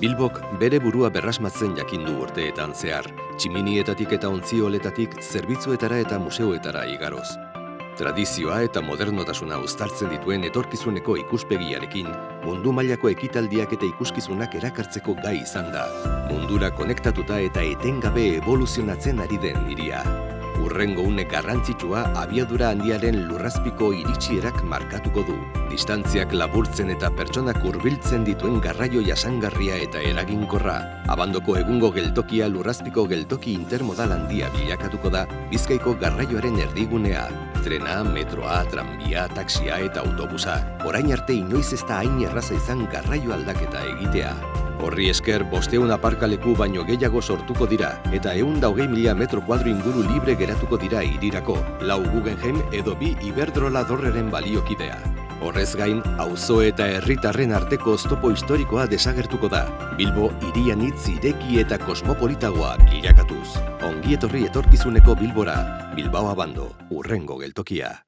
Bilbok bere burua berrasmatzen jakin du urteetan zehar, tximinietatik eta ontzioletatik zerbitzuetara eta museoetara igaroz. Tradizioa eta modernotasuna uztartzen dituen etorkizuneko ikuspegiarekin, mundu mailako ekitaldiak eta ikuskizunak erakartzeko gai izan da. Mundura konektatuta eta etengabe evoluzionatzen ari den hiria. Hurrengo une garrantzitsua abiadura handiaren lurrazpiko iritsierak markatuko du. Distantziak laburtzen eta pertsonak hurbiltzen dituen garraio jasangarria eta eraginkorra. Abandoko egungo geltokia lurrazpiko geltoki intermodal handia bilakatuko da Bizkaiko garraioaren erdigunea. Trena, metroa, tranbia, taxia eta autobusa. Orain arte inoiz ez da hain erraza izan garraio aldaketa egitea. Horri esker 500 aparkaleku baino gehiago sortuko dira eta 120.000 metro kuadro inguru libre geratuko dira hirirako, 4 Guggenheim edo 2 Iberdrola dorreren baliokidea. Horrez gain, auzo eta herritarren arteko oztopo historikoa desagertuko da. Bilbo hirian hitz ireki eta kosmopolitagoa bilakatuz. Ongi etorri etorkizuneko Bilbora, Bilbao Abando, hurrengo geltokia.